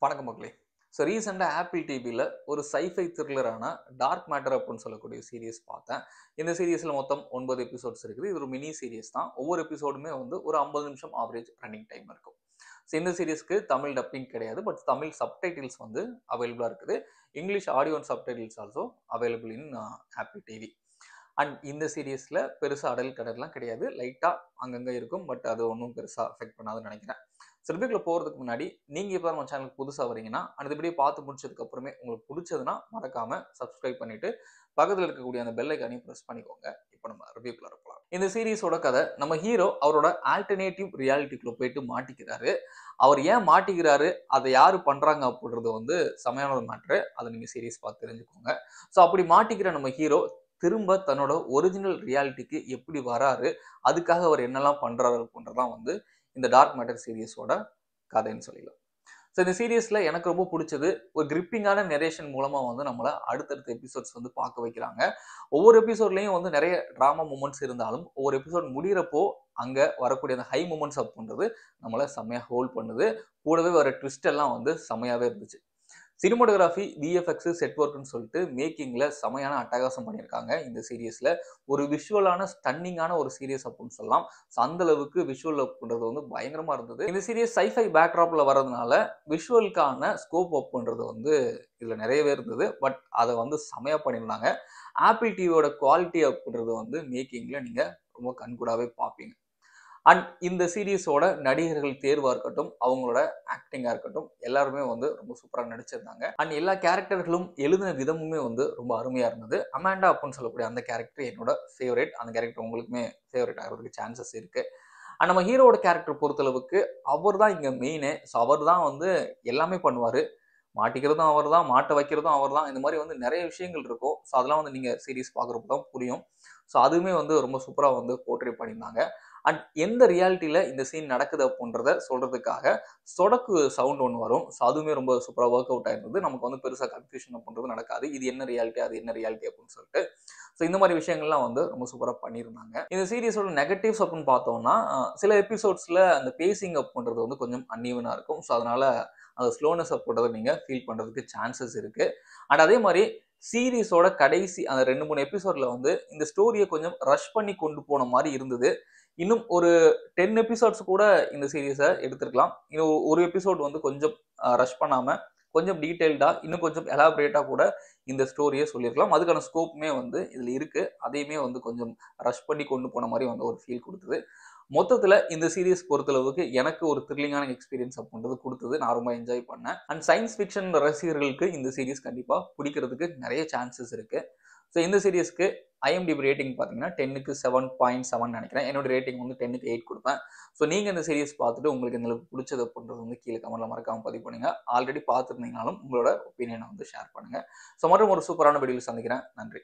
வணக்கம் மக்களே. ஸோ ரீசெண்டாக ஆப்பிள் டிவியில் ஒரு சைஃபை த்ரில்லரான டார்க் மேட்டர் அப்படின்னு சொல்லக்கூடிய சீரிஸ் பார்த்தேன். இந்த சீரிஸில் மொத்தம் 9 எபிசோட்ஸ் இருக்குது. இது ஒரு மினி சீரிஸ் தான். ஒவ்வொரு எபிசோடுமே வந்து ஒரு 50 நிமிஷம் ஆவரேஜ் ரன்னிங் டைம் இருக்கும். ஸோ இந்த சீரிஸ்க்கு தமிழ் டப்பிங் கிடையாது. பட் தமிழ் சப்டைட்டில்ஸ் வந்து அவைலபிளாக இருக்குது. English audio and subtitles also available in apple TV. And இந்த சீரிஸில் பெருசாக அடல் கடல்லாம் கிடையாது. லைட்டாக அங்கங்கே இருக்கும். பட் அது ஒன்றும் பெருசாக அஃபெக்ட் பண்ணாதுன்னு நினைக்கிறேன். சிலபேக்குள்ள போகிறதுக்கு முன்னாடி நீங்கள் இப்போ நம்ம சேனலுக்கு புதுசாக வரீங்கன்னா அந்த இப்படியே பார்த்து முடிச்சதுக்கு அப்புறமே உங்களுக்கு பிடிச்சதுன்னா மறக்காமல் சப்ஸ்கிரைப் பண்ணிவிட்டு பக்கத்தில் இருக்கக்கூடிய அந்த பெல் ஐக்கானையும் ப்ரெஸ் பண்ணிக்கோங்க. இப்போ நம்ம ரிவ்யூக்குள்ள இருக்கலாம். இந்த சீரிஸோட கதை, நம்ம ஹீரோ அவரோட ஆல்டர்னேட்டிவ் ரியாலிட்டிக்குள்ளே போயிட்டு மாட்டிக்கிறாரு. அவர் ஏன் மாட்டிக்கிறாரு, அதை யார் பண்ணுறாங்க அப்படின்றது வந்து செமையான ஒரு மேட்ரு. அதை நீங்கள் சீரிஸ் பார்த்து தெரிஞ்சுக்கோங்க. ஸோ அப்படி மாட்டிக்கிற நம்ம ஹீரோ திரும்ப தன்னோட ஒரிஜினல் ரியாலிட்டிக்கு எப்படி வராரு, அதுக்காக அவர் என்னெல்லாம் பண்ணுறாரு அப்படின்றதான் வந்து இந்த டார்க் மேட்டர் சீரிஸோட கதைன்னு சொல்லிடலாம். ஸோ இந்த சீரியஸில் எனக்கு ரொம்ப பிடிச்சது ஒரு கிரிப்பிங்கான நெரேஷன் மூலமாக வந்து நம்மளை அடுத்தடுத்த எபிசோட்ஸ் வந்து பார்க்க வைக்கிறாங்க. ஒவ்வொரு எபிசோட்லையும் வந்து நிறைய ட்ராமா மூமெண்ட்ஸ் இருந்தாலும் ஒவ்வொரு எபிசோட் முடிகிறப்போ அங்கே வரக்கூடிய அந்த ஹை மூமெண்ட்ஸ் அப்படின்றது நம்மளை செம்மையாக ஹோல்ட் பண்ணுது. கூடவே வர ட்விஸ்ட் எல்லாம் வந்து செம்மையாகவே இருந்துச்சு. சினிமோட்டோகிராஃபி, விஎஃப்எக்ஸ், செட் ஒர்க்னு சொல்லிட்டு மேக்கிங்கில் செமையான அட்டகாசம் பண்ணியிருக்காங்க இந்த சீரியஸில். ஒரு விஷுவலான ஸ்டன்னிங்கான ஒரு சீரியஸ் அப்படின்னு சொல்லலாம். ஸோ அந்த அளவுக்கு விஷுவல் அப்படின்றது வந்து பயங்கரமாக இருந்தது. இந்த சீரியஸ் சைஃபை பேக்ட்ராப்பில் வரதுனால விஷுவலுக்கான ஸ்கோப் அப்படின்றது வந்து இதில் நிறையவே இருந்தது. பட் அதை வந்து செமையாக பண்ணியிருந்தாங்க. ஆப்பிள் டிவியோட குவாலிட்டி அப்படின்றது வந்து மேக்கிங்கில் நீங்கள் ரொம்ப கண்கூடாவே பார்ப்பீங்க. அண்ட் இந்த சீரீஸோட நடிகர்கள் தேர்வாக இருக்கட்டும், அவங்களோட ஆக்டிங்காக இருக்கட்டும், எல்லாருமே வந்து ரொம்ப சூப்பராக நடிச்சிருந்தாங்க. அண்ட் எல்லா கேரக்டர்களும் எழுதின விதமுமே வந்து ரொம்ப அருமையாக இருந்தது. அமாண்டா அப்படின்னு சொல்லக்கூடிய அந்த கேரக்டர் என்னோட ஃபேவரேட். அந்த கேரக்டர் உங்களுக்குமே ஃபேவரேட் ஆகிறதுக்கு சான்சஸ் இருக்குது. அண்ட் நம்ம ஹீரோட கேரக்டர் பொறுத்தளவுக்கு அவர் தான் இங்கே மெயினே. ஸோ அவர் தான் வந்து எல்லாமே பண்ணுவார். மாட்டிக்கிறதும் அவர் தான், மாட்ட வைக்கிறதும் அவர் தான். இந்த மாதிரி வந்து நிறைய விஷயங்கள் இருக்கும். ஸோ அதெல்லாம் வந்து நீங்கள் சீரீஸ் பார்க்குறப்ப தான் புரியும். ஸோ அதுவுமே வந்து ரொம்ப சூப்பராக வந்து போர்ட்ரே பண்ணியிருந்தாங்க. அண்ட் எந்த ரியாலிட்டியில் இந்த சீன் நடக்குது அப்படின்றத சொல்கிறதுக்காக சொடக்கு சவுண்ட் ஒன்று வரும். ஸோ அதுவுமே ரொம்ப சூப்பராக ஒர்க் அவுட் ஆயிருந்தது. நமக்கு வந்து பெருசாக கன்ஃபியூஷன் அப்படின்றது நடக்காது. இது என்ன ரியாலிட்டி, அது என்ன ரியாலிட்டி அப்படின்னு சொல்லிட்டு. ஸோ இந்த மாதிரி விஷயங்கள்லாம் வந்து ரொம்ப சூப்பராக பண்ணியிருந்தாங்க. இந்த சீரிஸோட நெகட்டிவ்ஸ் அப்படின்னு பார்த்தோம்னா, சில எபிசோட்ஸில் அந்த பேசிங் அப்படின்றது வந்து கொஞ்சம் அன்ஈவனாக இருக்கும். ஸோ அதனால் அந்த ஸ்லோனஸ் அப்படின்றத நீங்கள் ஃபீல் பண்ணுறதுக்கு சான்சஸ் இருக்குது. அண்ட் அதே மாதிரி சீரீஸோட கடைசி அந்த 2-3 எபிசோட்ல வந்து இந்த ஸ்டோரியை கொஞ்சம் ரஷ் பண்ணி கொண்டு போன மாதிரி இருந்தது. இன்னும் ஒரு 10 எபிசோட்ஸ் கூட இந்த சீரீஸை எடுத்திருக்கலாம். இன்னும் ஒரு எபிசோட் வந்து கொஞ்சம் ரஷ் பண்ணாம கொஞ்சம் டீட்டெயில்டா இன்னும் கொஞ்சம் எலாபரேட்டா கூட இந்த ஸ்டோரியை சொல்லியிருக்கலாம். அதுக்கான ஸ்கோப்புமே வந்து இதில் இருக்கு. அதையுமே வந்து கொஞ்சம் ரஷ் பண்ணி கொண்டு போன மாதிரி வந்து ஒரு ஃபீல் கொடுத்தது. மொத்தத்தில் இந்த சீரீஸ் பொறுத்தளவுக்கு எனக்கு ஒரு த்ரில்லிங்கான எக்ஸ்பீரியன்ஸ் அப்படின்றது கொடுத்தது. நான் ரொம்ப என்ஜாய் பண்ணேன். அண்ட் சயின்ஸ் ஃபிக்ஷன் ரசிகர்களுக்கு இந்த சீரீஸ் கண்டிப்பாக பிடிக்கிறதுக்கு நிறைய சான்சஸ் இருக்கு. ஸோ இந்த சீரீஸ்க்கு ஐஎம்டிபி ரேட்டிங் பார்த்தீங்கன்னா 10க்கு 7.7 நினைக்கிறேன். என்னோட ரேட்டிங் வந்து 10க்கு 8 கொடுப்பேன். ஸோ நீங்கள் இந்த சீரீஸ் பார்த்துட்டு உங்களுக்கு இந்த அளவுக்கு பிடிச்சது அப்படின்றது வந்து கீழே கமெண்ட்ல மறக்காம பதிவு பண்ணுங்க. ஆல்ரெடி பார்த்துருந்தீங்கனாலும் உங்களோட ஒப்பீனியனை வந்து ஷேர் பண்ணுங்க. ஸோ மற்றும் ஒரு சூப்பரான வீடியோவில் சந்திக்கிறேன். நன்றி.